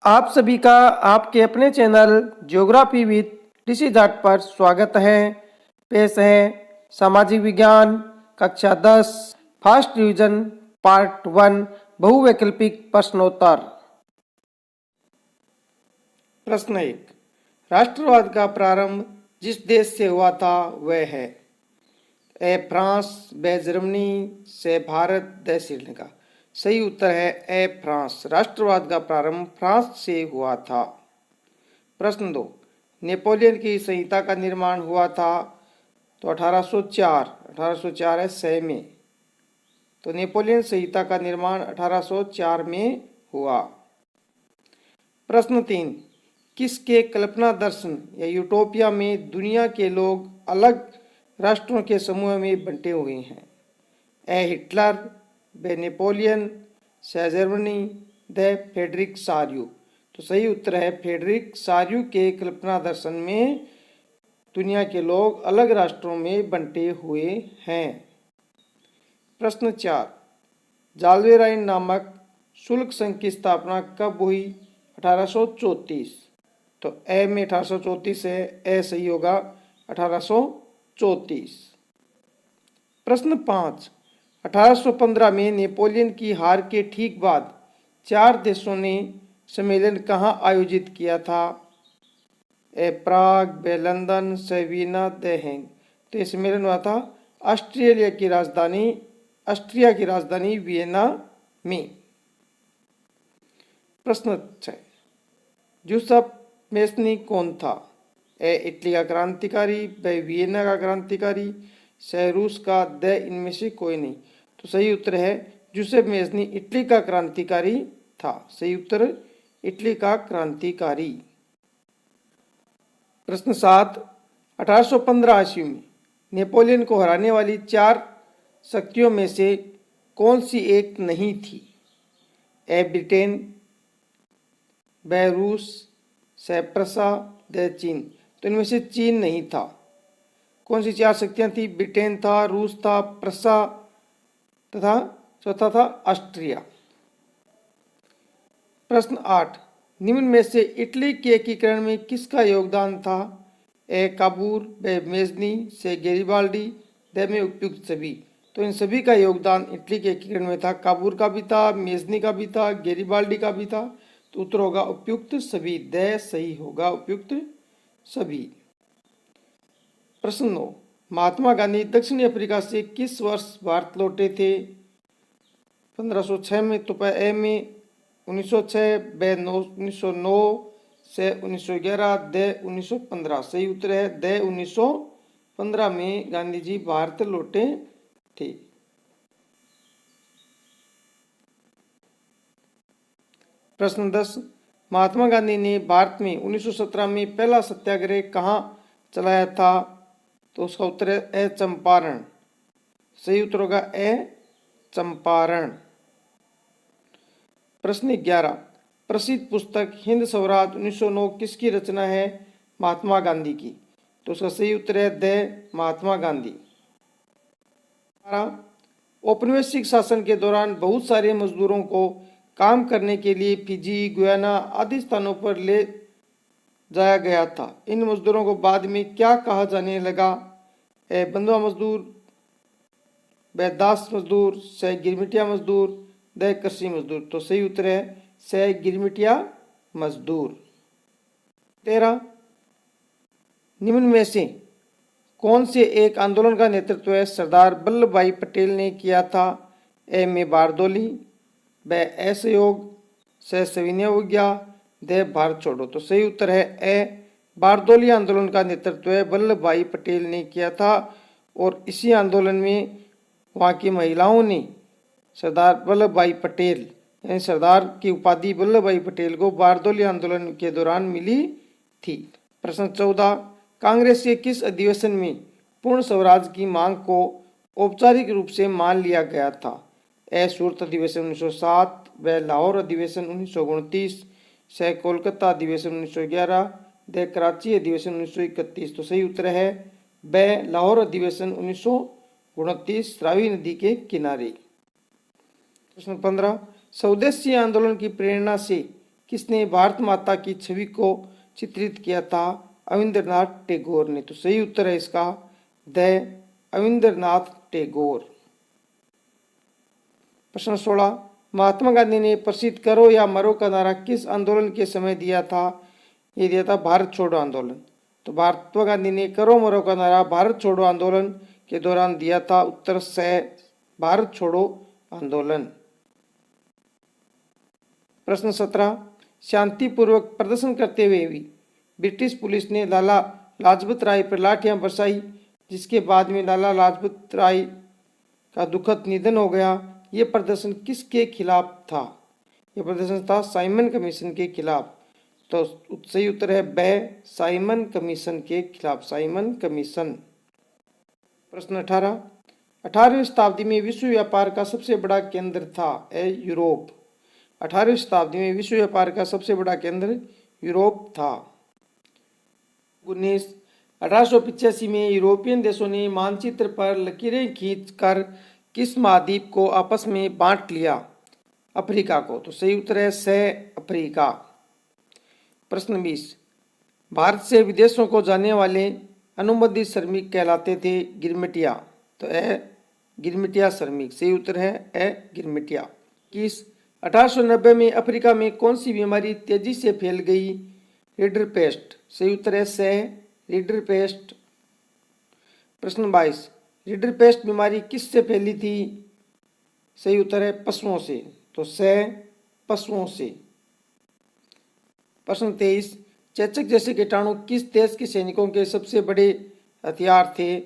आप सभी का आपके अपने चैनल ज्योग्राफी विद ऋषि जाट पर स्वागत है। पेश है सामाजिक विज्ञान कक्षा 10 फर्स्ट डिवीजन पार्ट 1 बहुवैकल्पिक प्रश्नोत्तर। प्रश्न 1, राष्ट्रवाद का प्रारंभ जिस देश से हुआ था वह है? ए फ्रांस, बे जर्मनी, से भारत, द श्रीलंका। सही उत्तर है ए फ्रांस। राष्ट्रवाद का प्रारंभ फ्रांस से हुआ था। प्रश्न 2, नेपोलियन की संहिता का निर्माण हुआ था तो 1804 है सही में। तो नेपोलियन संहिता का निर्माण 1804 में हुआ। प्रश्न 3, किसके कल्पना दर्शन या यूटोपिया में दुनिया के लोग अलग राष्ट्रों के समूह में बंटे हुए हैं? ए हिटलर, बे नेपोलियन, से जर्मनी, द फ्रेडरिक सार्यू। तो सही उत्तर है फ्रेडरिक सार्यू के कल्पना दर्शन में दुनिया के लोग अलग राष्ट्रों में बंटे हुए हैं। प्रश्न 4, जाल्वेराइन नामक शुल्क संघ की स्थापना कब हुई? 1834। तो ए में 1834 है, ए सही होगा 1834। प्रश्न 5, 1815 में नेपोलियन की हार के ठीक बाद 4 देशों ने सम्मेलन कहाँ आयोजित किया था? ए प्राग, बे लंदन, से वियना, द हेग। तो ये सम्मेलन हुआ था ऑस्ट्रिया की राजधानी वियना में। प्रश्न 6, जूसेफ मेस्नी कौन था? ए इटली का क्रांतिकारी, बे वियना का क्रांतिकारी, से रूस का, द इनमें से कोई नहीं। तो सही उत्तर है जूसेफ मेस्नी इटली का क्रांतिकारी था। सही उत्तर इटली का क्रांतिकारी। प्रश्न 7, 1815 ईस्वी में नेपोलियन को हराने वाली 4 शक्तियों में से कौन सी एक नहीं थी? ए ब्रिटेन, बे रूस, से प्रसा, द चीन। तो इनमें से चीन नहीं था। कौन सी 4 शक्तियां थी? ब्रिटेन था, रूस था, प्रसा तथा चौथा था ऑस्ट्रिया। प्रश्न 8, निम्न में से इटली के एकीकरण में किसका योगदान था? ए काबूर, बे मेजनी, से गेरिबाल्डी, द में उपयुक्त सभी। तो इन सभी का योगदान इटली के एकीकरण में था। काबूर का भी था, मेजनी का भी था, गेरिबाल्डी का भी था। तो उत्तर होगा उपयुक्त सभी। द सही होगा उपयुक्त सभी। प्रश्न 9, महात्मा गांधी दक्षिण अफ्रीका से किस वर्ष भारत लौटे थे? 1506 में। तो ए में 1906, बे 1909, से 1911, द 1915। सही उत्तर है द 1915 में गांधी जी भारत लौटे थे। प्रश्न 10, महात्मा गांधी ने भारत में 1917 में पहला सत्याग्रह कहाँ चलाया था? तो उसका उत्तर है ए चंपारण। सही उत्तर होगा ए चंपारण। प्रश्न 11, प्रसिद्ध पुस्तक हिंद स्वराज 1909 किसकी रचना है? महात्मा गांधी की। तो उसका सही उत्तर है द महात्मा गांधी। औपनिवेशिक शासन के दौरान बहुत सारे मजदूरों को काम करने के लिए फिजी, गुयाना आदि स्थानों पर ले जाया गया था। इन मजदूरों को बाद में क्या कहा जाने लगा? ए बंधुआ मजदूर, बे दास मजदूर, से गिरमिटिया मजदूर, द कृषि मजदूर। तो सही उत्तर है से गिरमिटिया मजदूर। 13, निम्न में से कौन से एक आंदोलन का नेतृत्व है सरदार वल्लभ भाई पटेल ने किया था? ए में बारदोली, बे असहयोग, से सविनय अवज्ञा, द भारत छोड़ो। तो सही उत्तर है ए बारदोली आंदोलन का नेतृत्व वल्लभ भाई पटेल ने किया था। और इसी आंदोलन में वहाँ की महिलाओं ने सरदार वल्लभ भाई पटेल यानी सरदार की उपाधि वल्लभ भाई पटेल को बारदोली आंदोलन के दौरान मिली थी। प्रश्न 14, कांग्रेस के किस अधिवेशन में पूर्ण स्वराज की मांग को औपचारिक रूप से मान लिया गया था? ए सूरत अधिवेशन 1907, व लाहौर अधिवेशन 1929, से कोलकाता अधिवेशन 1911, द कराची अधिवेशन 1931। तो सही उत्तर है ब लाहौर अधिवेशन 1929 रावी नदी के किनारे। प्रश्न 15, स्वदेशी आंदोलन की प्रेरणा से किसने भारत माता की छवि को चित्रित किया था? रविंद्रनाथ टैगोर ने। तो सही उत्तर है इसका द रविंद्रनाथ टैगोर। प्रश्न 16, महात्मा गांधी ने प्रसिद्ध करो या मरो का नारा किस आंदोलन के समय दिया था? ये दिया था भारत छोड़ो आंदोलन। तो महात्मा गांधी ने करो मरो का नारा भारत छोड़ो आंदोलन के दौरान दिया था। उत्तर से भारत छोड़ो आंदोलन। प्रश्न 17, शांतिपूर्वक प्रदर्शन करते हुए भी ब्रिटिश पुलिस ने लाला लाजपत राय पर लाठियां बरसाई, जिसके बाद में लाला लाजपत राय का दुखद निधन हो गया। ये प्रदर्शन किसके खिलाफ था? यह प्रदर्शन था साइमन कमीशन के खिलाफ। तो सही उत्तर है ब साइमन कमीशन के खिलाफ, साइमन कमीशन। प्रश्न 18, 18वीं शताब्दी में विश्व व्यापार का सबसे बड़ा केंद्र था? यूरोप। 18वीं शताब्दी में विश्व व्यापार का सबसे बड़ा केंद्र यूरोप था। 19, 1885 में यूरोपियन देशों ने मानचित्र पर लकीरें खींचकर किस महाद्वीप को आपस में बांट लिया? अफ्रीका को। तो सही उत्तर है स अफ्रीका। प्रश्न 20, भारत से विदेशों को जाने वाले अनुबंधित श्रमिक कहलाते थे गिरमिटिया। तो गिरमिटिया श्रमिक। सही उत्तर है गिरमिटिया। 21, 1890 में अफ्रीका में कौन सी बीमारी तेजी से फैल गई? रिडरपेस्ट। सही उत्तर है स रिडरपेस्ट। प्रश्न 22, रिडरपेस्ट बीमारी किससे फैली थी? सही उत्तर है पशुओं से। तो स पशुओं से। प्रश्न 23, चेचक जैसे कीटाणु किस देश के सैनिकों के सबसे बड़े हथियार थे?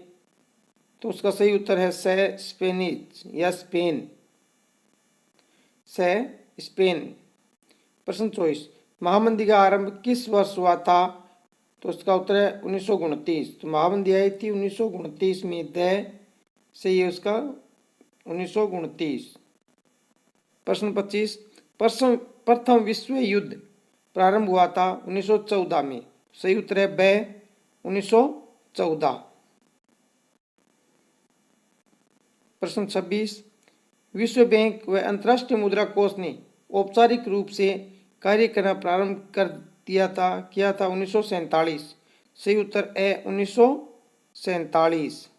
तो उसका सही उत्तर है स स्पेनिश या स्पेन, स स्पेन। प्रश्न 24, महामंदी का आरंभ किस वर्ष हुआ था? तो उसका उत्तर है 1929। तो महामंदी आई थी 1929 में। द सही है उसका 1929। प्रश्न 25, प्रथम विश्व युद्ध प्रारंभ हुआ था 1914 में। सही उत्तर है ब 1914। प्रश्न 26, विश्व बैंक व अंतर्राष्ट्रीय मुद्रा कोष ने औपचारिक रूप से कार्य करना प्रारंभ किया था 1947। सही उत्तर है 1947।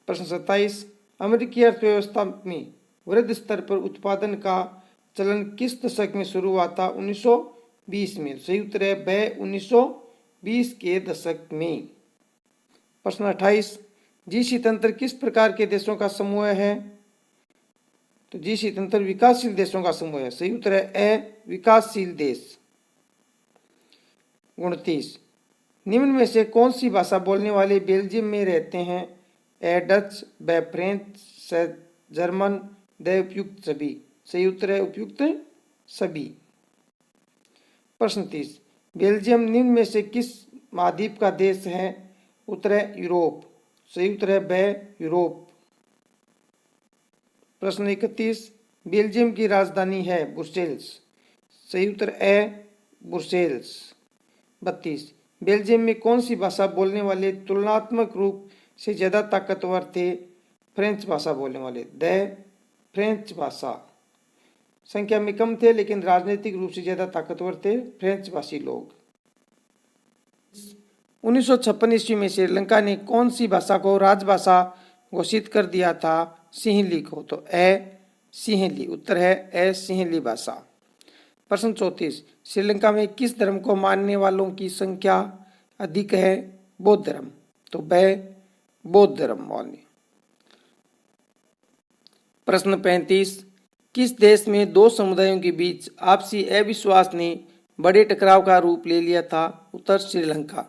प्रश्न 27, अमेरिकी अर्थव्यवस्था में वृद्धि स्तर पर उत्पादन का चलन किस दशक में शुरू हुआ था? 1920 में। सही उत्तर है ब 1920 के दशक में। प्रश्न 28, जी20 तंत्र किस प्रकार के देशों का समूह है? तो जी20 तंत्र विकासशील देशों का समूह है। सही उत्तर है विकासशील देश। 29, निम्न में से कौन सी भाषा बोलने वाले बेल्जियम में रहते हैं? डच, ब फ्रेंच, स जर्मन, द उपयुक्त सभी। सही उत्तर है उपयुक्त सभी। प्रश्न 30, बेल्जियम निम्न में से किस महाद्वीप का देश है? उत्तर है यूरोप। सही उत्तर है ब यूरोप। प्रश्न 31, बेल्जियम की राजधानी है ब्रुसेल्स। सही उत्तर है ब्रुसेल्स। 32, बेल्जियम में कौन सी भाषा बोलने वाले तुलनात्मक रूप से ज्यादा ताकतवर थे? फ्रेंच भाषा बोलने वाले, द फ्रेंच भाषा। संख्या में कम थे लेकिन राजनीतिक रूप से ज्यादा ताकतवर थे फ्रेंच भाषी लोग। 1956 ईस्वी में श्रीलंका ने कौन सी भाषा को राजभाषा घोषित कर दिया था? सिंहली को। तो सिंहली। उत्तर है सिंहली भाषा। प्रश्न 34, श्रीलंका में किस धर्म को मानने वालों की संख्या अधिक है? बौद्ध धर्म। तो ब बौद्ध धर्म वाले। प्रश्न 35, किस देश में दो समुदायों के बीच आपसी अविश्वास ने बड़े टकराव का रूप ले लिया था? उत्तर श्रीलंका।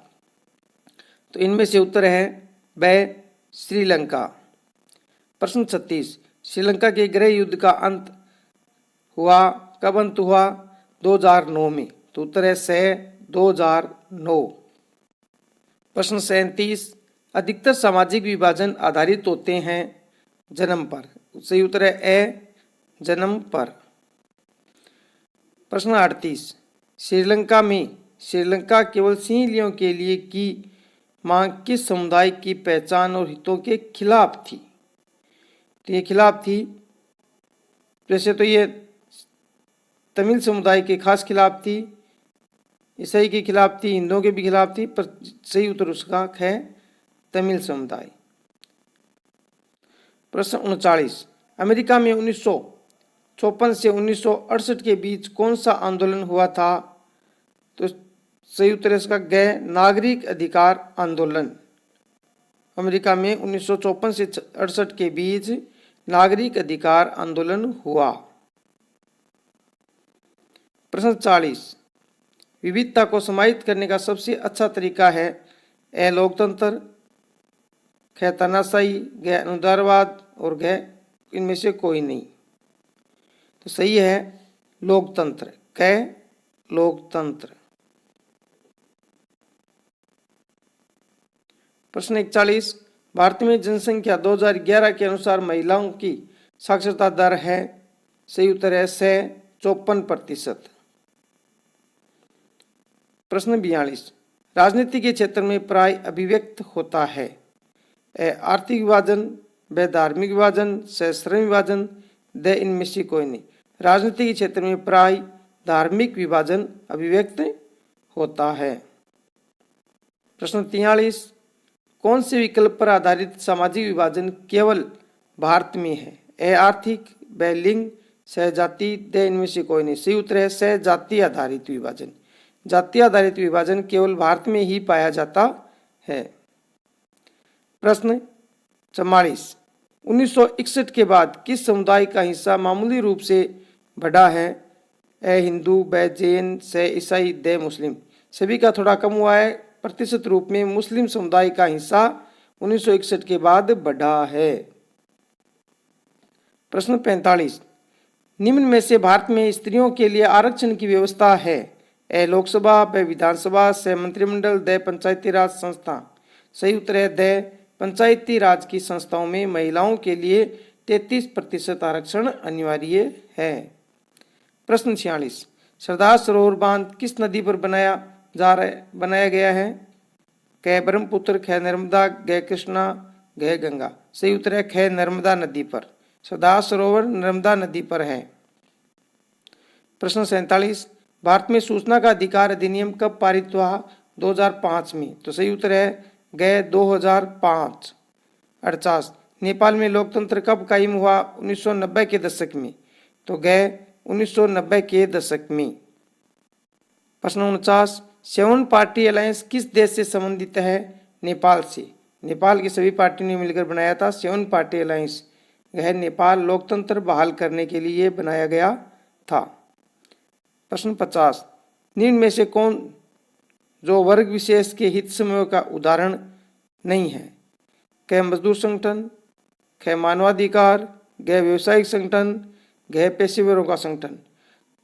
तो इनमें से उत्तर है ब श्रीलंका। प्रश्न 36, श्रीलंका के गृह युद्ध का अंत हुआ कब? अंत हुआ 2009 में। तो उत्तर है स 2009। प्रश्न 37, अधिकतर सामाजिक विभाजन आधारित होते हैं जन्म पर। सही उत्तर है जन्म पर। प्रश्न 38, श्रीलंका केवल सिंहलियों के लिए की मांग किस समुदाय की पहचान और हितों के खिलाफ थी? तो ये खिलाफ थी। वैसे तो ये तमिल समुदाय के खास खिलाफ थी, ईसाई के खिलाफ थी, हिंदुओं के भी खिलाफ थी, पर सही उत्तर उसका है तमिल समुदाय। प्रश्न 39, अमेरिका में 1954 से 1968 के बीच कौन सा आंदोलन हुआ था? तो सही उत्तर इसका गै नागरिक अधिकार आंदोलन। अमेरिका में 1954 से 68 के बीच नागरिक अधिकार आंदोलन हुआ। प्रश्न 40, विविधता को समाहित करने का सबसे अच्छा तरीका है? ए लोकतंत्र, ख तानाशाही, ग अनुदारवाद और ग इनमें से कोई नहीं। तो सही है लोकतंत्र, क लोकतंत्र। प्रश्न 41, भारत में जनसंख्या 2011 के अनुसार महिलाओं की साक्षरता दर है? सही उत्तर है 54%। प्रश्न 42, राजनीति के क्षेत्र में प्राय अभिव्यक्त होता है? ए आर्थिक विभाजन, ब धार्मिक विभाजन, स श्रम विभाजन, द इनमें से कोई नहीं। राजनीति के क्षेत्र में प्राय धार्मिक विभाजन अभिव्यक्त होता है। प्रश्न 43, कौन से विकल्प पर आधारित सामाजिक विभाजन केवल भारत में है? ए आर्थिक, ब लिंग, स जाति, द इनमें से कोई नहीं। सही उत्तर है स जाति आधारित विभाजन। जाति आधारित विभाजन केवल भारत में ही पाया जाता है। प्रश्न 44, 1961 के बाद किस समुदाय का हिस्सा मामूली रूप से बढ़ा है? ए हिंदू, ब जैन, स ईसाई, द मुस्लिम। सभी का थोड़ा कम हुआ है। प्रतिशत रूप में मुस्लिम समुदाय का हिस्सा 1961 के बाद बढ़ा है। प्रश्न 45, निम्न में से भारत में स्त्रियों के लिए आरक्षण की व्यवस्था है? ए लोकसभा, ब विधानसभा, स मंत्रिमंडल, द पंचायती राज संस्था। सही उत्तर है द पंचायती राज की संस्थाओं में महिलाओं के लिए 33% आरक्षण अनिवार्य है। प्रश्न 46, सरदार सरोवर बांध किस नदी पर बनाया गया है? क ब्रह्मपुत्र, ख नर्मदा, ग कृष्णा, ग गंगा। सही उत्तर है ख नर्मदा नदी पर। सरदार सरोवर नर्मदा नदी पर है। प्रश्न 47, भारत में सूचना का अधिकार अधिनियम कब पारित हुआ? 2005 में। तो सही उत्तर है ग 2005। 48, नेपाल में लोकतंत्र कब कायम हुआ? 1990 के दशक में। तो ग 1990 के दशक में। प्रश्न 49, 7 पार्टी अलायंस किस देश से संबंधित है? नेपाल से। नेपाल की सभी पार्टियों ने मिलकर बनाया था 7 पार्टी अलायंस। यह नेपाल लोकतंत्र बहाल करने के लिए बनाया गया था। प्रश्न 50, निम्न में से कौन जो वर्ग विशेष के हित समूह का उदाहरण नहीं है? क मजदूर संगठन, ख मानवाधिकार, ग व्यवसायिक संगठन, ग पेशेवरों का संगठन।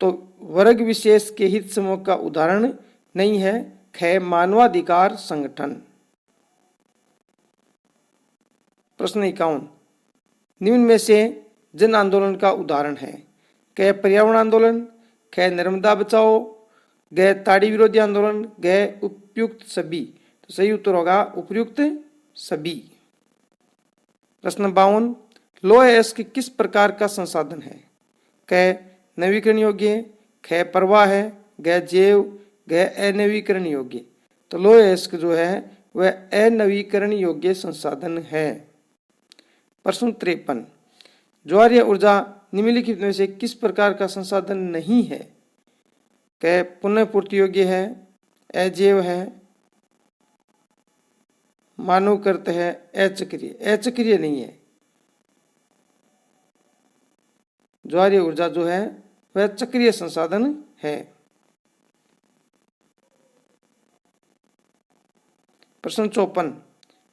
तो वर्ग विशेष के हित समूह का उदाहरण नहीं है ख मानवाधिकार संगठन। प्रश्न 51, निम्न में से जन आंदोलन का उदाहरण है? क पर्यावरण आंदोलन, ख नर्मदा बचाओ, ग ताड़ी विरोधी आंदोलन, ग उपयुक्त सभी। तो सही उत्तर होगा उपयुक्त सभी। प्रश्न 52, लौह अयस्क किस प्रकार का संसाधन है? क नवीकरण योग्य, ख प्रवाह है, ग जैव, ग अनवीकरण योग्य। तो लौह अयस्क जो है वह अनवीकरण योग्य संसाधन है। प्रश्न 53, ज्वारीय ऊर्जा निम्नलिखित में से किस प्रकार का संसाधन नहीं है? क पुनः पूर्ति योग्य है, अजैव है, मानवकृत है, अचक्रीय। अचक्रीय नहीं है। ज्वारीय ऊर्जा जो है वह चक्रीय संसाधन है। प्रश्न 54,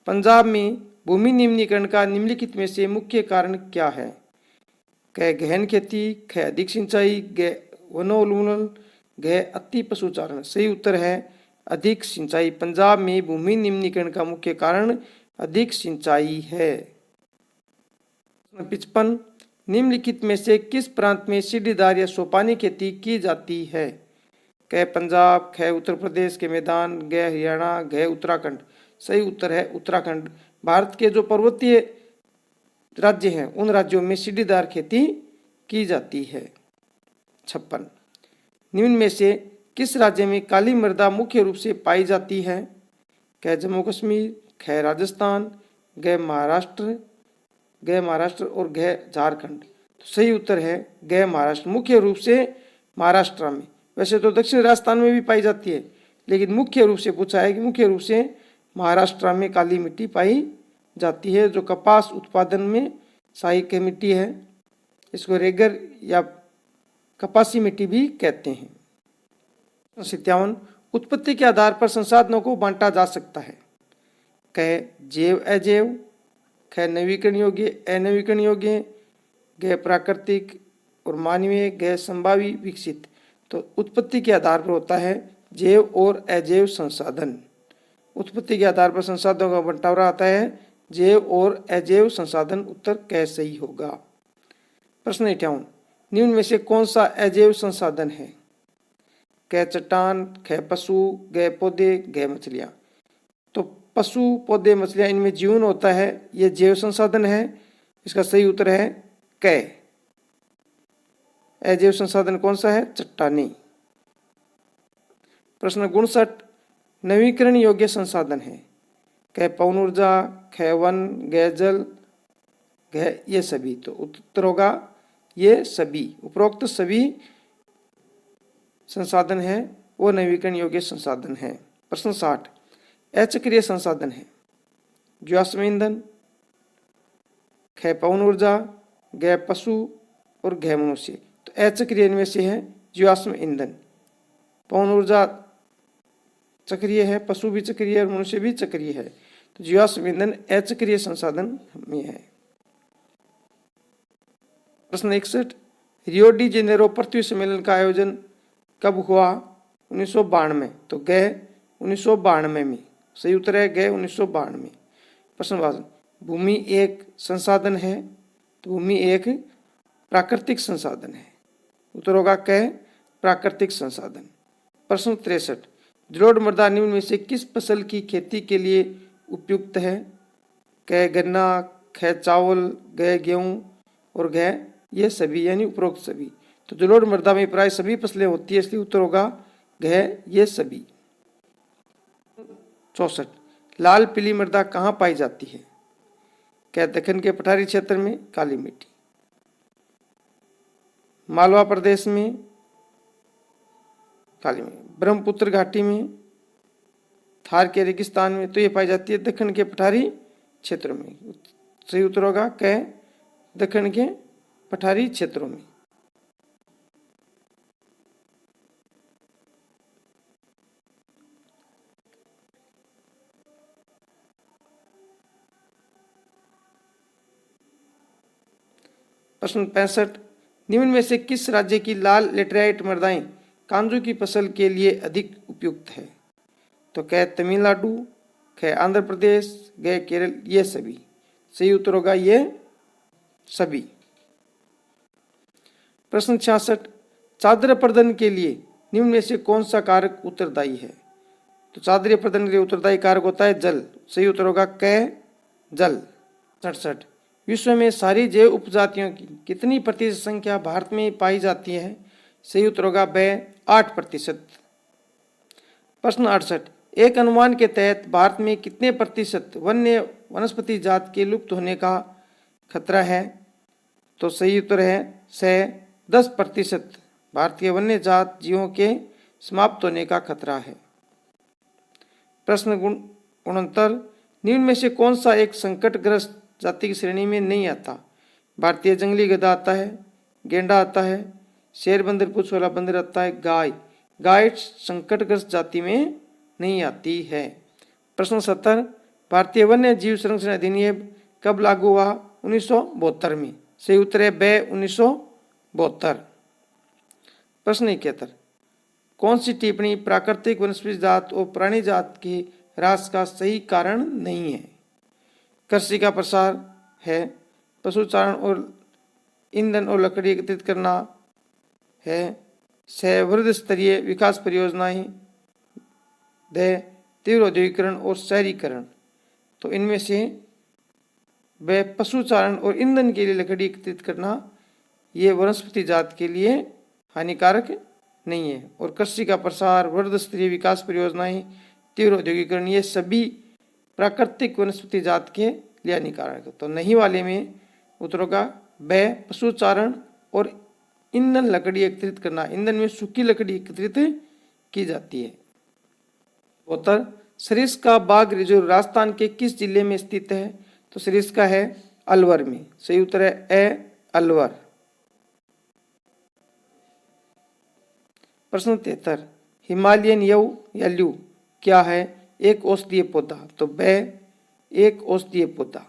पंजाब में भूमि निम्नीकरण का निम्नलिखित में से मुख्य कारण क्या है? क गहन खेती, ख अधिक सिंचाई, ग वनोन्मूलन, ग अति पशुचारण। सही उत्तर है अधिक सिंचाई। पंजाब में भूमि निम्नीकरण का मुख्य कारण अधिक सिंचाई है। 55, निम्नलिखित में से किस प्रांत में सीढ़ीदार या सोपानी खेती की जाती है? क पंजाब, ख उत्तर प्रदेश के मैदान, ग हरियाणा, ग उत्तराखंड। सही उत्तर है उत्तराखंड। भारत के जो पर्वतीय राज्य हैं उन राज्यों में सीढ़ीदार खेती की जाती है। 56, निम्न में से किस राज्य में काली मृदा मुख्य रूप से पाई जाती है? क जम्मू कश्मीर, ख राजस्थान, ग महाराष्ट्र और घ झारखंड। तो सही उत्तर है ग महाराष्ट्र। मुख्य रूप से महाराष्ट्र में, वैसे तो दक्षिण राजस्थान में भी पाई जाती है, लेकिन मुख्य रूप से पूछा है कि मुख्य रूप से महाराष्ट्र में काली मिट्टी पाई जाती है, जो कपास उत्पादन में सहायक मिट्टी है। इसको रेगर या कपासी मिट्टी भी कहते हैं। 57 उत्पत्ति के आधार पर संसाधनों को बांटा जा सकता है। क जैव अजैव, ख नवीकरण योग्य अनवीकरण योग्य, ग प्राकृतिक और मानवीय, ग संभावी विकसित। तो उत्पत्ति के आधार पर होता है जैव और अजैव संसाधन। उत्पत्ति के आधार पर संसाधनों का बंटवारा आता है जैव और अजैव संसाधन। उत्तर क सही होगा। प्रश्न 58 निम्न में से कौन सा अजैव संसाधन है? क चट्टान, ख पशु, ग पौधे, घ मछलियां। तो पशु, पौधे, मछलियां, इनमें जीवन होता है, यह जैव संसाधन है। इसका सही उत्तर है क। अजैव संसाधन कौन सा है? चट्टानी। प्रश्न 59 नवीकरण योग्य संसाधन है। क पवन ऊर्जा, ख वन, ग जल, घ ये सभी। तो उत्तर होगा ये सभी। उपरोक्त सभी संसाधन है वो नवीकरण योग्य संसाधन है। प्रश्न 60 अचक्रिय संसाधन है। जीवाश्म ईंधन, ख पवन ऊर्जा, ग पशु और घ मनुष्य। तो अचक्रिय इनमें से है जीवाश्म ईंधन। पवन ऊर्जा चक्रीय है, पशु भी चक्रीय है और मनुष्य भी चक्रीय है। तो जीवाश्म ईंधन अचक्रिय संसाधन में है। प्रश्न 61 रियो डी जेनेरो पृथ्वी सम्मेलन का आयोजन कब हुआ? 1992। तो ग 1992 में। सही उत्तर है ग 1992। प्रश्न 52 भूमि एक संसाधन है। तो भूमि एक प्राकृतिक संसाधन है। उत्तर होगा क प्राकृतिक संसाधन। प्रश्न 63 जलोढ़ मृदा निम्न में से किस फसल की खेती के लिए उपयुक्त है? क गन्ना, ख चावल, ग गेहूं और घ ये सभी, यानी उपरोक्त सभी। तो जलोढ़ मृदा में प्राय सभी फसलें होती है, इसलिए उत्तर होगा घ ये सभी। 64 लाल पीली मृदा कहाँ पाई जाती है? क्या दक्कन के पठारी क्षेत्र में काली मिट्टी, मालवा प्रदेश में काली मिट्टी, ब्रह्मपुत्र घाटी में, थार के रेगिस्तान में। तो ये पाई जाती है दक्कन के पठारी क्षेत्रों में। सही उत्तर होगा क दक्कन के पठारी क्षेत्रों में। प्रश्न 65 निम्न में से किस राज्य की लाल लेटराइट मृदाएं कांजू की फसल के लिए अधिक उपयुक्त है? तो क तमिलनाडु, ख आंध्र प्रदेश, ग केरल ये सभी। सही उत्तर होगा ये सभी। प्रश्न 66 चादर प्रदन के लिए निम्न में से कौन सा कारक उत्तरदायी है? तो चादर प्रदन के लिए उत्तरदायी कारक होता है जल। सही उत्तर होगा क जल। 67 विश्व में सारी जैव उपजातियों की कितनी प्रतिशत संख्या भारत में पाई जाती है? सही उत्तर होगा ब 8%। प्रश्न 68 एक अनुमान के तहत भारत में कितने प्रतिशत वन्य वनस्पति जात के लुप्त होने का खतरा है? तो सही उत्तर है 10% भारतीय वन्य जात जीवों के समाप्त होने का खतरा है। प्रश्न 69 निम्न में से कौन सा एक संकटग्रस्त जाति की श्रेणी में नहीं आता? भारतीय जंगली गधा आता है, गेंडा आता है, शेर बंदर पूंछ वाला बंदर आता है, गाय संकटग्रस्त जाति में नहीं आती है। प्रश्न 70 भारतीय वन्य जीव संरक्षण अधिनियम कब लागू हुआ? 1972 में। सही उत्तर है ब 1972। प्रश्न 71 कौन सी टिप्पणी प्राकृतिक वनस्पति जात और प्राणी जात के ह्रास का सही कारण नहीं है? कृषि का प्रसार है, पशुचारण और ईंधन और लकड़ी एकत्रित करना है, वृहद स्तरीय विकास परियोजनाएं, तीव्र औद्योगिकरण और शहरीकरण। तो इनमें से व पशुचारण और ईंधन के लिए लकड़ी एकत्रित करना ये वनस्पति जात के लिए हानिकारक नहीं है। और कृषि का प्रसार, वृहद स्तरीय विकास परियोजनाएं, तीव्र औद्योगिकरण, ये सभी प्राकृतिक वनस्पति जात के लिए हानिकारक है। तो नहीं वाले में उत्तरों का ब पशुचारण और ईंधन लकड़ी एकत्रित करना। ईंधन में सूखी लकड़ी एकत्रित की जाती है। उत्तर सरिस्का बाग रिजर्व राजस्थान के किस जिले में स्थित है? तो सरिस्का है अलवर में। सही उत्तर है ए अलवर। प्रश्न 73 हिमालयन यव या ल्यू क्या है? एक औषधीय पौधा। तो ब एक औषधीय पौधा।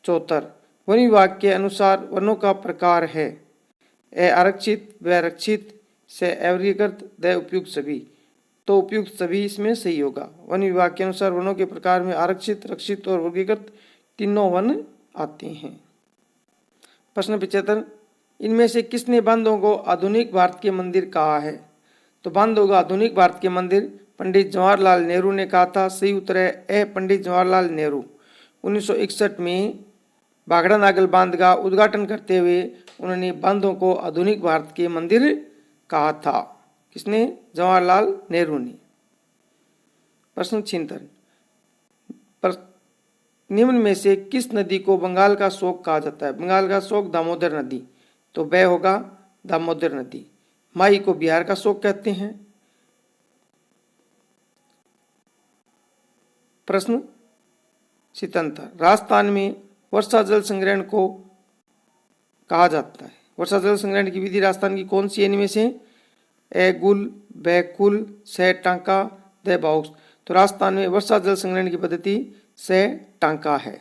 74 वन विभाग के अनुसार वनों का प्रकार है? ए आरक्षित, ब आरक्षित, से अवर्गीकृत, द उपयुक्त सभी। तो उपयुक्त सभी इसमें सही होगा। वन विभाग के अनुसार वनों के प्रकार में आरक्षित, रक्षित और वर्गीकृत तीनों वन आते हैं। प्रश्न 75 इनमें से किसने बांधों को आधुनिक भारत के मंदिर कहा है? तो बांधों को आधुनिक भारत के मंदिर पंडित जवाहरलाल नेहरू ने कहा था। सही उत्तर है ए पंडित जवाहरलाल नेहरू। 1961 में भाखड़ा नागल बांध का उद्घाटन करते हुए उन्होंने बांधों को आधुनिक भारत के मंदिर कहा था। किसने? जवाहरलाल नेहरू ने। प्रश्न 76 निम्न में से किस नदी को बंगाल का शोक कहा जाता है? बंगाल का शोक दामोदर नदी। तो ब होगा दामोदर नदी। माई को बिहार का शोक कहते हैं। प्रश्न 77 राजस्थान में वर्षा जल संग्रहण को कहा जाता है। वर्षा जल संग्रहण की विधि राजस्थान की कौन सी है इनमें से? ए गुल, ब कुल, से टांका, द बाउक्स। तो राजस्थान में वर्षा जल संग्रहण की पद्धति से टांका है।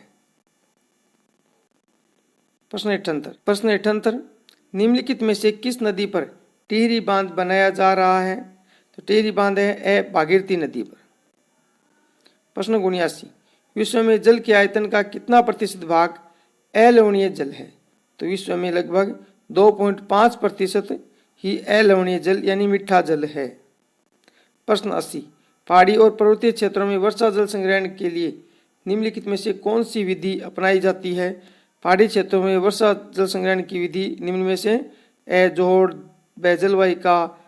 प्रश्न 78 निम्नलिखित में से किस नदी पर टिहरी बांध बनाया जा रहा है? तो टिहरी बांध है ए भागीरथी नदी पर। प्रश्न 79 विश्व में जल के आयतन का कितना प्रतिशत भाग अलवणीय जल है? तो विश्व में लगभग 2.5% ही अलवणीय जल यानी मीठा जल है। प्रश्न 80 पहाड़ी और पर्वतीय क्षेत्रों में वर्षा जल संग्रहण के लिए निम्नलिखित में से कौन सी विधि अपनाई जाती है? पहाड़ी क्षेत्रों में वर्षा जल संग्रहण की विधि निम्न में से ए जोड़, ब जलवाहिका,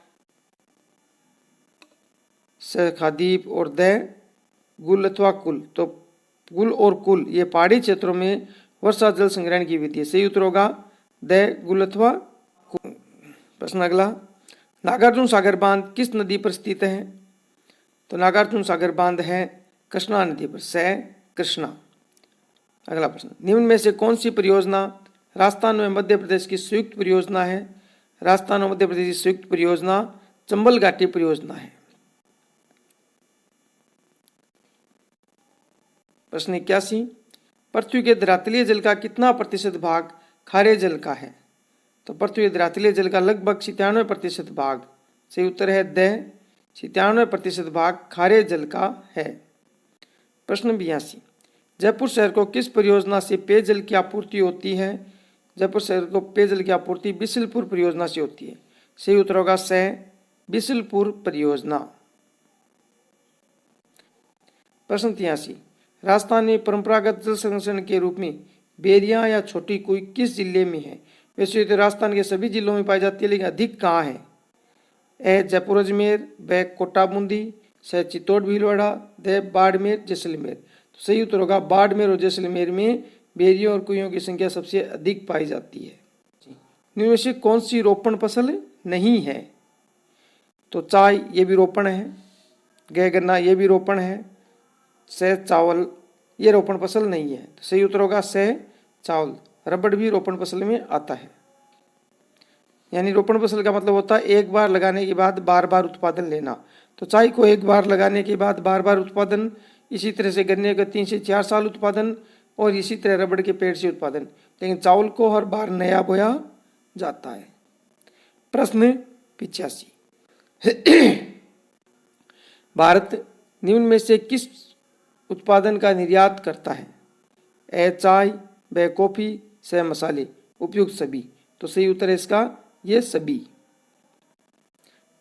से खादीप और द गुल अथवा कुल। तो गुल और कुल ये पहाड़ी क्षेत्रों में वर्षा जल संग्रहण की विधि है। सही उत्तर होगा द गुल अथवा कुल। प्रश्न अगला नागार्जुन सागर बांध किस नदी पर स्थित है? तो नागार्जुन सागर बांध है कृष्णा नदी पर। से कृष्णा। अगला प्रश्न निम्न में से कौन सी परियोजना राजस्थान में मध्य प्रदेश की संयुक्त परियोजना है? राजस्थान और मध्य प्रदेश की संयुक्त परियोजना चंबल घाटी परियोजना है। प्रश्न 81 पृथ्वी के धरातलीय जल का कितना प्रतिशत भाग खारे जल का है? तो पृथ्वी के धरातलीय जल का लगभग 97% भाग। सही उत्तर है द 97% भाग खारे जल का है। प्रश्न 82 जयपुर शहर को किस परियोजना से पेयजल की आपूर्ति होती है? जयपुर शहर को पेयजल की आपूर्ति बिशलपुर परियोजना से होती है। सही उत्तर होगा से बिशलपुर परियोजना। प्रश्न 83 राजस्थान में परंपरागत जल संरक्षण के रूप में बेरिया या छोटी कुई किस जिले में है? वैसे तो राजस्थान के सभी जिलों में पाई जाती है लेकिन अधिक कहाँ है? ए जयपुर अजमेर, ब कोटा बूंदी, से चित्तौड़ भीलवाड़ा, द बाड़मेर जैसलमेर। तो सही उत्तर होगा बाड़मेर और जैसलमेर में बेरियों और कुइयों की संख्या सबसे अधिक पाई जाती है। निम्न में से कौन सी रोपण फसल नहीं है? तो चाय ये भी रोपण है, गन्ना ये भी रोपण है, से चावल ये रोपण फसल नहीं है। तो सही उत्तर होगा से चावल। रबड़ भी रोपण फसल में आता है। यानी रोपण फसल का मतलब होता है एक बार लगाने के बाद बार बार उत्पादन लेना। तो चाय को एक बार लगाने के बाद बार बार उत्पादन, इसी तरह से गन्ने का 3 से 4 साल उत्पादन और इसी तरह रबड़ के पेड़ से उत्पादन। लेकिन चावल को हर बार नया बोया जाता है। प्रश्न 85 भारत निम्न में से किस उत्पादन का निर्यात करता है? ए चाय, ब कॉफी, से मसाले। उपयुक्त सभी। तो सही उत्तर है इसका ये सभी।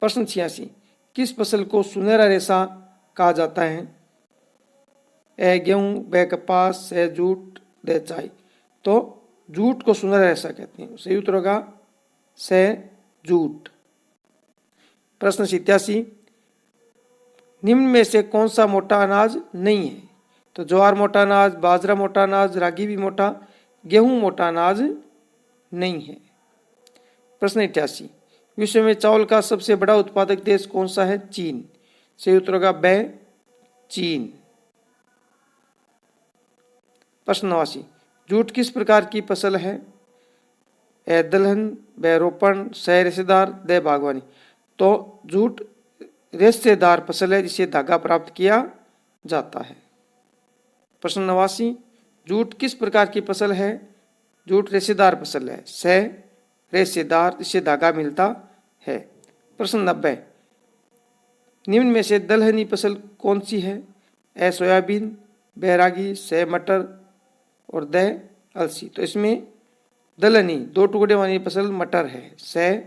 प्रश्न 86 किस फसल को सुनहरा रेशा कहा जाता है? ए गेहूं, ब कपास, से जूट, द चाय। तो जूट को सुनहरा रेशा कहते हैं। सही उत्तर होगा से जूट। प्रश्न 87, निम्न में से कौन सा मोटा अनाज नहीं है? तो ज्वार मोटा अनाज, बाजरा मोटा अनाज, रागी भी मोटा, गेहूं मोटा अनाज नहीं है। प्रश्न 88, विश्व में चावल का सबसे बड़ा उत्पादक देश कौन सा है? चीन। सही उत्तर होगा ब, चीन। प्रश्न 89, जूट किस प्रकार की फसल है? ए दलहन, ब रोपण, स रेशेदार, द बागवानी। तो जूट रेशेदार फसल है जिसे धागा प्राप्त किया जाता है। प्रश्न 89, जूट किस प्रकार की फसल है? जूट रेशेदार फसल है, स रेशेदार जिससे धागा मिलता है। प्रश्न 90, निम्न में से दलहनी फसल कौन सी है? ए सोयाबीन, ब रागी, स मटर और द अलसी। तो इसमें दलहनी 2 टुकड़े वाली फसल मटर है, स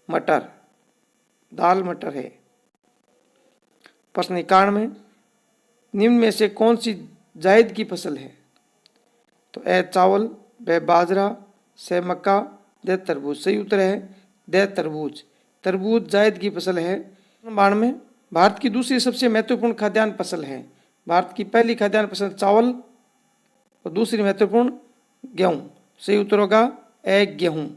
मटर, दाल मटर है। प्रश्न 91, निम्न में से कौन सी जायद की फसल है? तो ए चावल, ब बाजरा, स मक्का, द तरबूज। सही उत्तर है द तरबूज। तरबूज जायद की फसल है। 92, भारत की दूसरी सबसे महत्वपूर्ण खाद्यान्न फसल है। भारत की पहली खाद्यान्न फसल चावल और दूसरी महत्वपूर्ण गेहूं। सही उत्तर होगा ए गेहूं।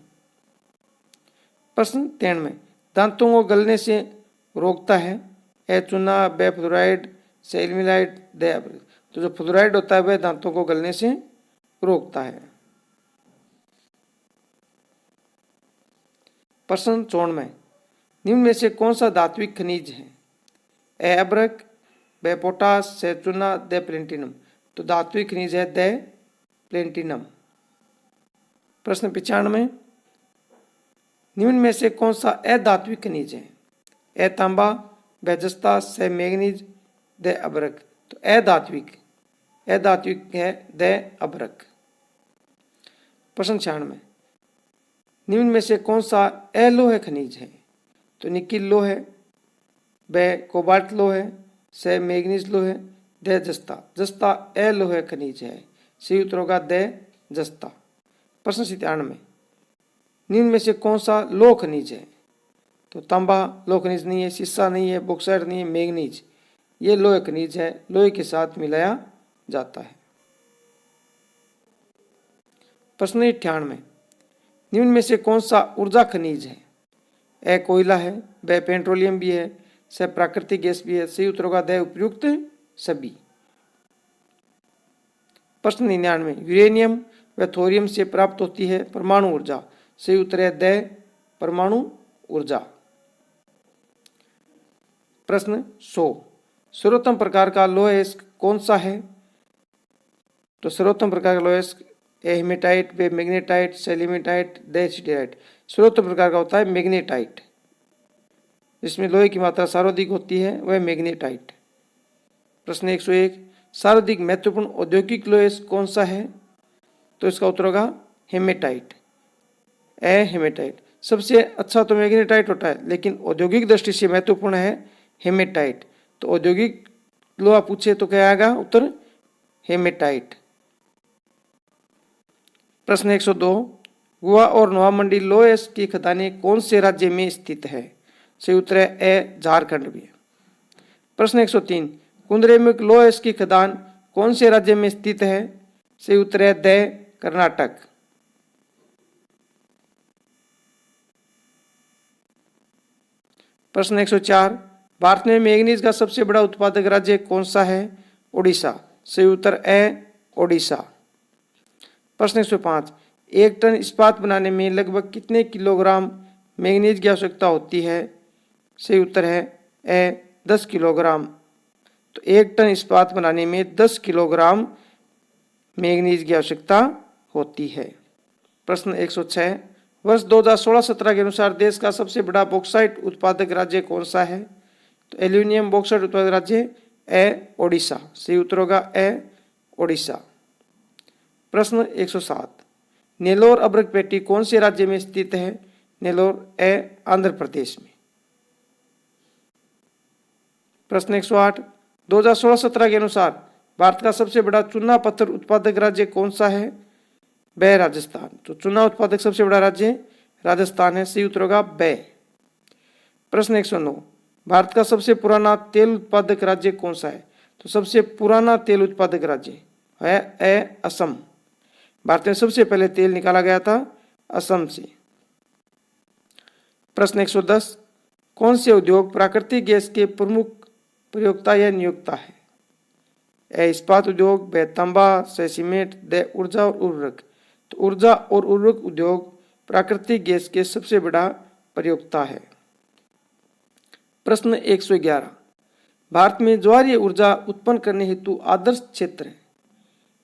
प्रश्न 93, दांतों को गलने से रोकता है? ए चूना, ब फ्लोराइड, स इल्मेनाइट, द अब्रक। तो जो फ्लोराइड होता है वह दांतों को गलने से रोकता है। प्रश्न 94, निम्न में से कौन सा धात्विक खनिज है? ए अब्रक, ब पोटास, स चूना, द प्लेटिनम। तो धात्विक खनिज है द प्लेटिनम। प्रश्न 95, निम्न में से कौन सा अधात्विक खनिज है? ए तांबा, ब जस्ता, स मैग्नीज, द अब्रक। तो अधात्विक है द अब्रक। प्रश्न 96, निम्न में से कौन सा अलोह खनिज है? तो निकिल लोह है, ब कोबाल्ट लोह है, स मैग्नीज लोह है, द जस्ता अलोह खनिज है। सही उत्तर होगा द जस्ता। प्रश्न 97, निम्न में से कौन सा लोह खनिज है? तो तांबा लोह खनिज नहीं है, सीसा नहीं है, बॉक्साइट नहीं है, मैग्नीज। ये लोह खनिज है, लोहे के साथ मिलाया जाता है। प्रश्न 98, निम्न में से कौन सा ऊर्जा खनिज है? ए कोयला है, ब पेट्रोलियम भी है, स प्राकृतिक गैस भी है। सही उत्तर होगा द उपयुक्त सभी। प्रश्न 99, यूरेनियम व थोरियम से प्राप्त होती है परमाणु ऊर्जा। सही उत्तर है द परमाणु ऊर्जा। प्रश्न 100, सर्वोत्तम प्रकार का लौह अयस्क कौन सा है? तो सर्वोत्तम प्रकार का लौह अयस्क ए हेमेटाइट, ब मैग्नेटाइट, सेलेमेटाइट, द सिडेराइट। सर्वोत्तम प्रकार का होता है मैग्नेटाइट, जिसमें लोहे की मात्रा सर्वाधिक होती है वह मैग्नेटाइट। प्रश्न 101, सर्वाधिक महत्वपूर्ण औद्योगिक लौह अयस्क कौन सा है? तो इसका उत्तर होगा हेमेटाइट, ए हेमेटाइट। सबसे अच्छा तो मैग्नेटाइट होता है, लेकिन औद्योगिक दृष्टि से महत्वपूर्ण है हेमेटाइट। तो औद्योगिक लोहा पूछे तो क्या आएगा उत्तर? हेमेटाइट। प्रश्न 102, गोवा और नोआमंडी लौह अयस्क की खदानें कौन से राज्य में स्थित है? सही उत्तर है ए झारखंड में। प्रश्न 103, कुंद्रेमुख लौह अयस्क की खदान कौन से राज्य में स्थित है? सही उत्तर है द कर्नाटक। प्रश्न 104, भारत में मैग्नीज का सबसे बड़ा उत्पादक राज्य कौन सा है? ओडिशा। सही उत्तर ए ओडिशा। प्रश्न 105, 1 टन इस्पात बनाने में लगभग कितने किलोग्राम मैग्नीज की आवश्यकता होती है? सही उत्तर है ए 10 किलोग्राम। तो 1 टन इस्पात बनाने में 10 किलोग्राम मैग्नीज की आवश्यकता होती है। प्रश्न 106, वर्ष 2016-17 के अनुसार देश का सबसे बड़ा बॉक्साइट उत्पादक राज्य कौन सा है? तो एल्यूमिनियम बॉक्साइट उत्पादक राज्य ए ओडिशा। सही उत्तर होगा ए ओडिशा। प्रश्न 107, नेल्लोर अभ्रक पेटी कौन से राज्य में स्थित है? नेल्लोर ए आंध्र प्रदेश में। प्रश्न 108, 2016-17 के अनुसार भारत का सबसे बड़ा चूना पत्थर उत्पादक राज्य कौन सा है? ब राजस्थान। तो चूना उत्पादक सबसे बड़ा राज्य राजस्थान है। सही उत्तर होगा ब। प्रश्न 109, भारत का सबसे पुराना तेल उत्पादक राज्य कौन सा है? तो सबसे पुराना तेल उत्पादक राज्य है असम। भारत में सबसे पहले तेल निकाला गया था असम से। प्रश्न 110, कौन से उद्योग प्राकृतिक गैस के प्रमुख प्रयोक्ता या नियोक्ता है? ए इस्पात उद्योग, ब तांबा, स सीमेंट, द ऊर्जा और उर्वरक। तो ऊर्जा और उर्वरक उद्योग प्राकृतिक गैस के सबसे बड़ा प्रयोक्ता है। प्रश्न 111, भारत में ज्वारीय ऊर्जा उत्पन्न करने हेतु आदर्श क्षेत्र है?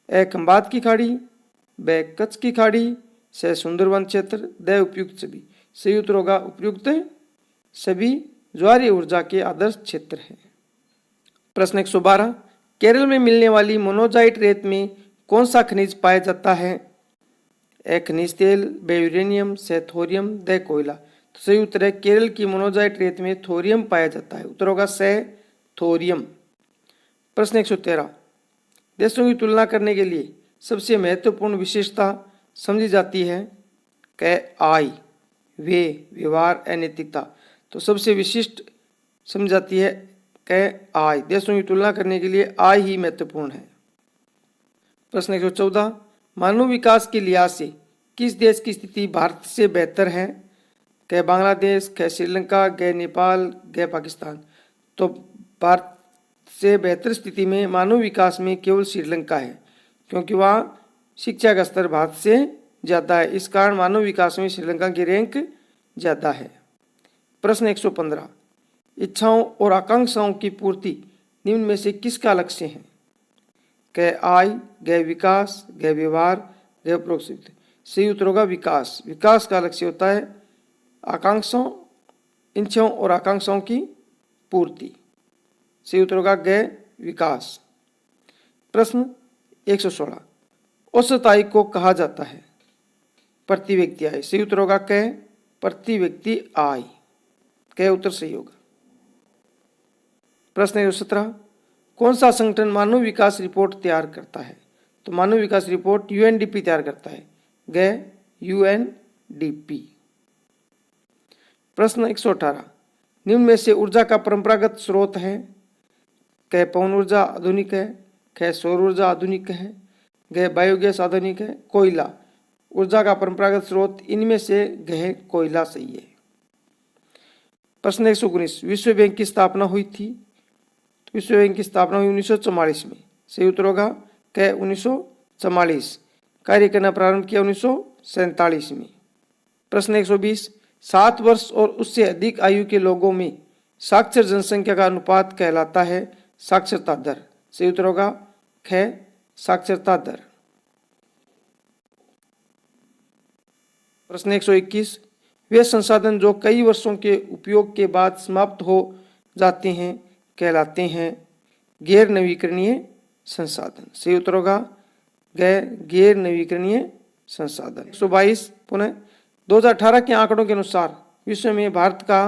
ए खंबात की खाड़ी, ब कच्छ की खाड़ी, स सुंदरवन क्षेत्र, द उपयुक्त सभी। सही उत्तर होगा उपयुक्त सभी ज्वारीय ऊर्जा के आदर्श क्षेत्र है। प्रश्न 112, केरल में मिलने वाली मोनोजाइट रेत में कौन सा खनिज पाया जाता है? ए खनिज तेल, ब यूरेनियम, स थोरियम, द कोयला। तो सही उत्तर है केरल की मोनोजाइट रेत में थोरियम पाया जाता है। उत्तर होगा स थोरियम। प्रश्न 113, देशों की तुलना करने के लिए सबसे महत्वपूर्ण विशेषता समझी जाती है? क आय, वे, व्यवहार, अनैतिकता। तो सबसे विशिष्ट समझी जाती है क आय। देशों की तुलना करने के लिए आय ही महत्वपूर्ण है। प्रश्न 114, मानव विकास के लिहाज से किस देश की स्थिति भारत से बेहतर है? क बांग्लादेश, ख श्रीलंका, ग नेपाल, ग पाकिस्तान। तो भारत से बेहतर स्थिति में मानव विकास में केवल श्रीलंका है, क्योंकि वहाँ शिक्षा का स्तर भारत से ज़्यादा है। इस कारण मानव विकास में श्रीलंका की रैंक ज़्यादा है। प्रश्न 115, इच्छाओं और आकांक्षाओं की पूर्ति निम्न में से किसका लक्ष्य है? क आय, ग विकास, ग व्यवहार, ग उपरोक्त। सही उत्तर होगा विकास। विकास का लक्ष्य होता है आकांक्षाओं, इच्छाओं और आकांक्षाओं की पूर्ति। सही उत्तर होगा ग विकास। प्रश्न 116, औसत आय को कहा जाता है? प्रति व्यक्ति आय। सही उत्तर होगा क प्रति व्यक्ति आय। क उत्तर सही होगा। प्रश्न 117, कौन सा संगठन मानव विकास रिपोर्ट तैयार करता है? तो मानव विकास रिपोर्ट यूएनडीपी तैयार करता है। ग यूएनडीपी। प्रश्न 118, निम्न में से ऊर्जा का परंपरागत स्रोत है? क पवन ऊर्जा आधुनिक है, ख सौर ऊर्जा आधुनिक है, ग बायोगैस आधुनिक है, कोयला। ऊर्जा का परंपरागत स्रोत इनमें से ग कोयला सही है। प्रश्न 119, विश्व बैंक की स्थापना हुई थी? विश्व बैंक की स्थापना हुई 1944 में। सही उत्तर होगा क 1944। कार्य करना प्रारंभ किया 1947 में। प्रश्न 120, 7 वर्ष और उससे अधिक आयु के लोगों में साक्षर जनसंख्या का अनुपात कहलाता है साक्षरता दर। सही उत्तर होगा ख साक्षरता दर। प्रश्न 121, वे संसाधन जो कई वर्षों के उपयोग के बाद समाप्त हो जाते हैं कहलाते हैं गैर नवीकरणीय संसाधन। सही उत्तर होगा गैर नवीकरणीय संसाधन। 122, पुनः 2018 के आंकड़ों के अनुसार विश्व में भारत का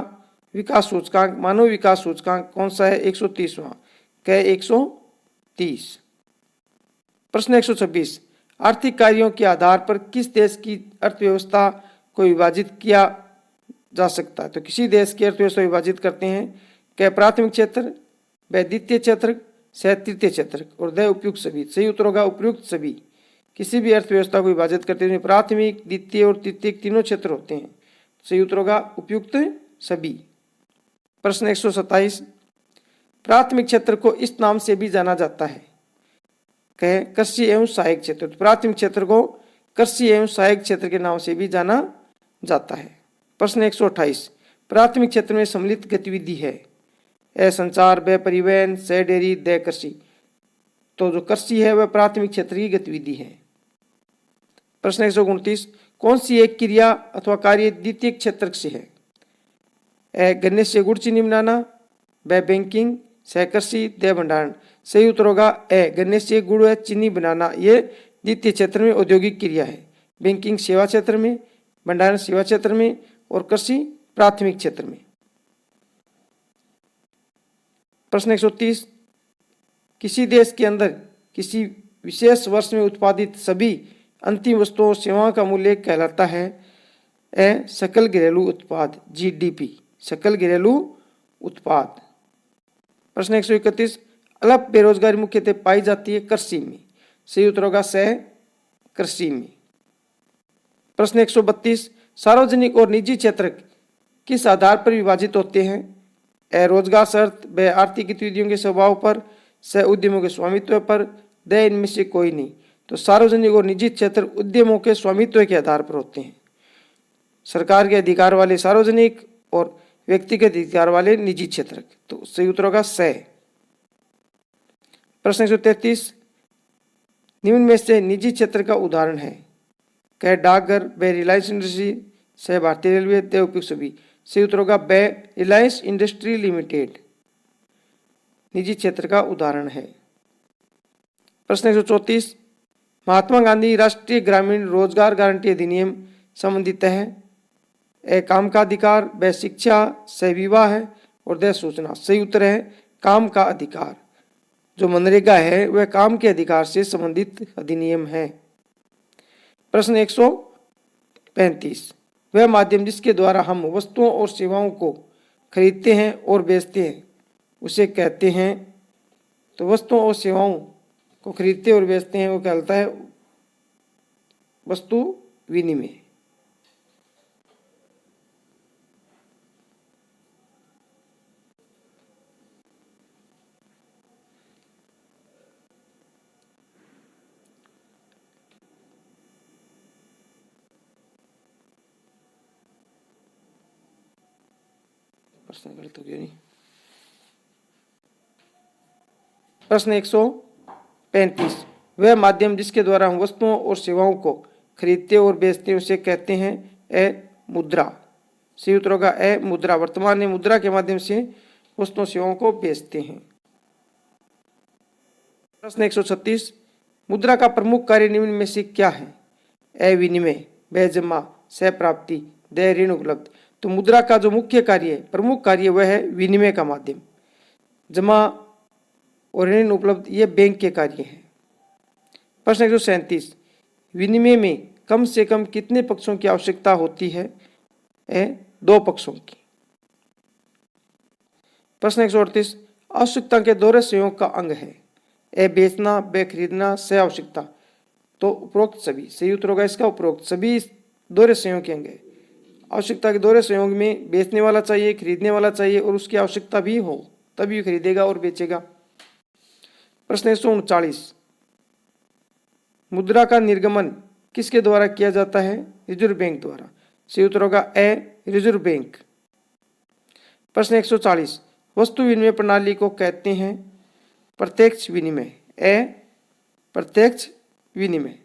विकास सूचकांक, मानव विकास सूचकांक कौन सा है? 130वां। क 130। प्रश्न 126, आर्थिक कार्यों के आधार पर किस देश की अर्थव्यवस्था को विभाजित किया जा सकता है? तो किसी देश की अर्थव्यवस्था विभाजित करते हैं क प्राथमिक क्षेत्र, ब द्वितीय क्षेत्र, स तृतीय क्षेत्र और द उपयुक्त सभी। सही उत्तर होगा उपयुक्त सभी। किसी भी अर्थव्यवस्था को विभाजित करते हैं प्राथमिक, द्वितीय और तृतीय तीनों क्षेत्र होते हैं। सही उत्तर होगा उपयुक्त सभी। प्रश्न 127, प्राथमिक क्षेत्र को इस नाम से भी जाना जाता है? कहे कृषि एवं सहायक क्षेत्र। तो प्राथमिक क्षेत्र को कृषि एवं सहायक क्षेत्र के नाम से भी जाना जाता है। प्रश्न 128, प्राथमिक क्षेत्र में सम्मिलित गतिविधि है? ए संचार, ब परिवहन, स डेयरी, द कृषि। तो जो कृषि है वह प्राथमिक क्षेत्र की गतिविधि है। प्रश्न 129, कौन सी एक क्रिया अथवा कार्य द्वितीय क्षेत्र से है? ए गन्ने से गुड़ चीनी बनाना, ब बैंकिंग, स कृषि, द भंडारण। सही उत्तर होगा ए गन्ने से गुड़ व चीनी बनाना ये द्वितीय क्षेत्र में औद्योगिक क्रिया है। बैंकिंग सेवा क्षेत्र में, भंडारण सेवा क्षेत्र में और कृषि प्राथमिक क्षेत्र में। प्रश्न 130, किसी देश के अंदर किसी विशेष वर्ष में उत्पादित सभी अंतिम वस्तुओं सेवाओं का मूल्य कहलाता है? ए सकल घरेलू उत्पाद, जीडीपी। सकल घरेलू उत्पाद। प्रश्न 131, अल्प बेरोजगारी मुख्यतः पाई जाती है कृषि में। सही उत्तर होगा स, कृषि में। प्रश्न 132, सार्वजनिक और निजी क्षेत्र किस आधार पर विभाजित होते हैं। ए रोजगार शर्त, ब आर्थिक गतिविधियों के स्वभाव पर, स उद्यमों के स्वामित्व पर, द इनमें से कोई नहीं। तो सार्वजनिक और निजी क्षेत्र उद्यमों के स्वामित्व के आधार पर होते हैं। सरकार के अधिकार वाले सार्वजनिक और व्यक्तिगत अधिकार वाले निजी क्षेत्र। तो सही उत्तर होगा स। प्रश्न 133, निम्न में से निजी क्षेत्र का उदाहरण है। क डाकघर, ब रिलायंस इंडस्ट्री, स भारतीय रेलवे, द उपयुक्त सभी। सही उत्तर होगा ब रिलायंस इंडस्ट्री लिमिटेड निजी क्षेत्र का उदाहरण है। प्रश्न 134, महात्मा गांधी राष्ट्रीय ग्रामीण रोजगार गारंटी अधिनियम संबंधित है। ए काम का अधिकार, ब शिक्षा, स विवाह है और द सूचना। सही उत्तर है काम का अधिकार। जो मनरेगा है वह काम के अधिकार से संबंधित अधिनियम है। प्रश्न 135, वह माध्यम जिसके द्वारा हम वस्तुओं और सेवाओं को खरीदते हैं और बेचते हैं उसे कहते हैं। तो वस्तुओं और सेवाओं को खरीदते और बेचते हैं वो कहलाता है वस्तु विनिमय। प्रश्न गलत हो गया नहीं। प्रश्न 135, वह माध्यम जिसके द्वारा हम वस्तुओं और सेवाओं को खरीदते और बेचते हैं उसे कहते हैं ए मुद्रा। सही उत्तर होगा ए मुद्रा। वर्तमान में मुद्रा के माध्यम से वस्तुओं सेवाओं को बेचते हैं। प्रश्न 136, मुद्रा का प्रमुख कार्य निम्न में से क्या है। ए विनिमय, ब जमा, स प्राप्ति, द ऋण उपलब्ध। तो मुद्रा का जो मुख्य कार्य है, प्रमुख कार्य वह है विनिमय का माध्यम। जमा और ऋण उपलब्ध ये बैंक के कार्य हैं। प्रश्न 137, विनिमय में कम से कम कितने पक्षों की आवश्यकता होती है। ए 2 पक्षों की। प्रश्न 138, आवश्यकता के दोहरे संयोग का अंग है। ए बेचना, ब खरीदना, स आवश्यकता। तो उपरोक्त सभी। सही उत्तर होगा इसका उपरोक्त सभी दोहरे संयोग के अंग है। आवश्यकता के दोहरे संयोग में बेचने वाला चाहिए, खरीदने वाला चाहिए और उसकी आवश्यकता भी हो तभी खरीदेगा और बेचेगा। प्रश्न 139, मुद्रा का निर्गमन किसके द्वारा किया जाता है। रिजर्व बैंक द्वारा। सही उत्तर होगा ए रिजर्व बैंक। प्रश्न 140, वस्तु विनिमय प्रणाली को कहते हैं प्रत्यक्ष विनिमय। ए प्रत्यक्ष विनिमय।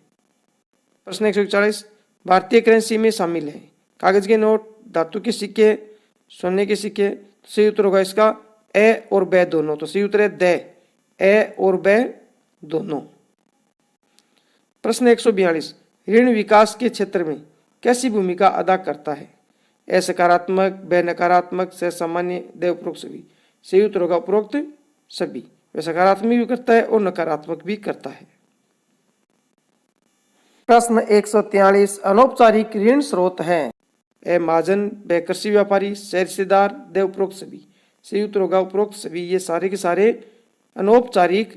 प्रश्न 141, भारतीय करेंसी में शामिल है कागज के नोट, धातु के सिक्के, सोने के सिक्के। सही उत्तर होगा इसका ए और ब दोनों। तो सही उत्तर है द, ए और ब दोनों। प्रश्न 142, ऋण विकास के क्षेत्र में कैसी भूमिका अदा करता है। ए सकारात्मक, ब नकारात्मक, स सामान्य, द उपरोक्त सभी। सही उत्तर होगा उपरोक्त सभी। वह सकारात्मक भी करता है और नकारात्मक भी करता है। प्रश्न 143, अनौपचारिक ऋण स्रोत है। ए महाजन, ब कृषि व्यापारी, स रिश्तेदार, द उपरोक्त सभी। सही उत्तर होगा उपरोक्त सभी। ये सारे के सारे अनौपचारिक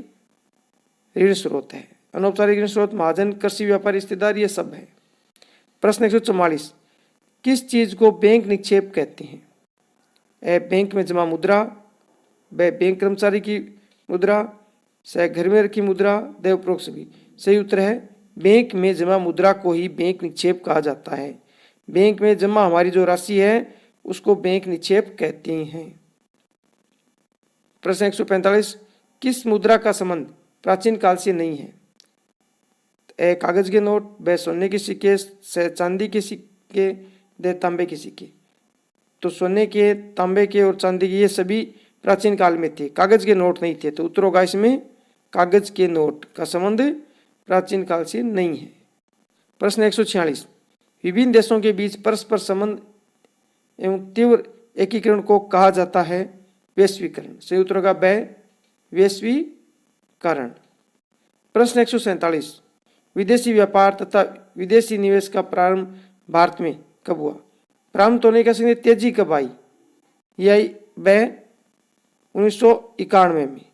ऋण स्रोत है। अनौपचारिक ऋण स्रोत महाजन, कृषि व्यापारी, रिश्तेदार ये सब है। प्रश्न 144, किस चीज को बैंक निक्षेप कहते हैं। ए बैंक में जमा मुद्रा, ब बैंक कर्मचारी की मुद्रा, स घर में रखी मुद्रा, द उपरोक्त सभी। सही उत्तर है बैंक में जमा मुद्रा को ही बैंक निक्षेप कहा जाता है। बैंक में जमा हमारी जो राशि है उसको बैंक निक्षेप कहते हैं। प्रश्न 145, किस मुद्रा का संबंध प्राचीन काल से नहीं है। ए कागज के नोट, ब सोने के सिक्के, स चांदी के सिक्के, द तांबे के सिक्के। तो सोने के, तांबे के और चांदी के ये सभी प्राचीन काल में थे, कागज के नोट नहीं थे। तो उत्तर होगा इसमें कागज के नोट का संबंध प्राचीन काल से नहीं है। प्रश्न 146, विभिन्न देशों के बीच परस्पर संबंध एवं तीव्र एकीकरण को कहा जाता है वैश्वीकरण। सही उत्तर होगा ब वैश्वीकरण। प्रश्न 147, विदेशी व्यापार तथा विदेशी निवेश का प्रारंभ भारत में कब हुआ। प्रारंभ होने का समय तेजी कब आई। यह वह 1991 में।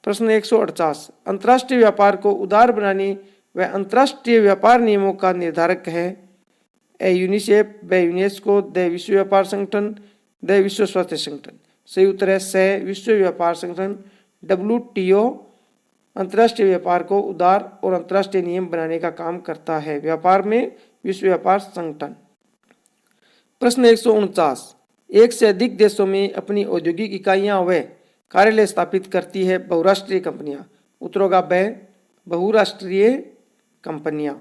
प्रश्न 148, अंतर्राष्ट्रीय व्यापार को उदार बनाने व अंतर्राष्ट्रीय व्यापार नियमों का निर्धारक है। ए यूनिसेफ, ब यूनेस्को, द विश्व व्यापार संगठन, द विश्व स्वास्थ्य संगठन। सही उत्तर है स विश्व व्यापार संगठन। WTO अंतर्राष्ट्रीय व्यापार को उदार और अंतर्राष्ट्रीय नियम बनाने का काम करता है। व्यापार में विश्व व्यापार संगठन। प्रश्न 149, एक से अधिक देशों में अपनी औद्योगिक इकाइयां व कार्यालय स्थापित करती है बहुराष्ट्रीय कंपनियां। उत्तर होगा ब बहुराष्ट्रीय कंपनियां।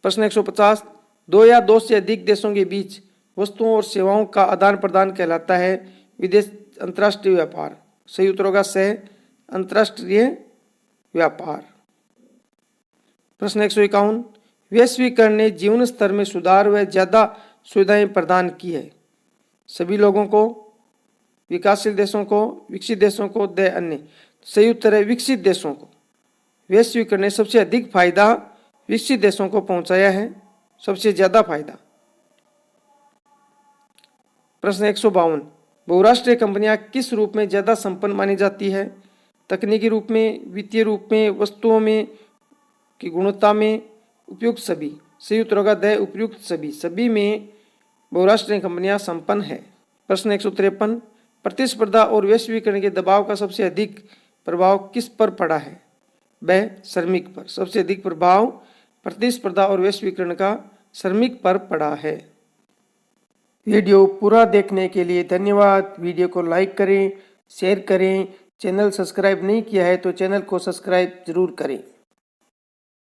प्रश्न 150, दो या दो से अधिक देशों के बीच वस्तुओं और सेवाओं का आदान प्रदान कहलाता है विदेश अंतर्राष्ट्रीय व्यापार। सही उत्तर होगा स अंतर्राष्ट्रीय व्यापार। प्रश्न 151, वैश्वीकरण ने जीवन स्तर में सुधार व ज्यादा सुविधाएं प्रदान की है। सभी लोगों को, विकासशील देशों को, विकसित देशों को, द अन्य। सही उत्तर है विकसित देशों को। वैश्वीकरण ने सबसे अधिक फायदा विकसित देशों को पहुंचाया है, सबसे ज्यादा फायदा। प्रश्न 152, बहुराष्ट्रीय कंपनियां किस रूप में ज्यादा संपन्न मानी जाती है? तकनीकी रूप में, वित्तीय रूप में, वस्तुओं में की गुणवत्ता में, उपयुक्त सभी। सही उत्तर होगा द उपयुक्त सभी। सभी में बहुराष्ट्रीय कंपनियां संपन्न है। प्रश्न 153, प्रतिस्पर्धा और वैश्वीकरण के दबाव का सबसे अधिक प्रभाव किस पर पड़ा है? ब श्रमिक पर। सबसे अधिक प्रभाव प्रतिस्पर्धा और वैश्वीकरण का श्रमिक पर पड़ा है। वीडियो पूरा देखने के लिए धन्यवाद। वीडियो को लाइक करें, शेयर करें। चैनल सब्सक्राइब नहीं किया है तो चैनल को सब्सक्राइब जरूर करें।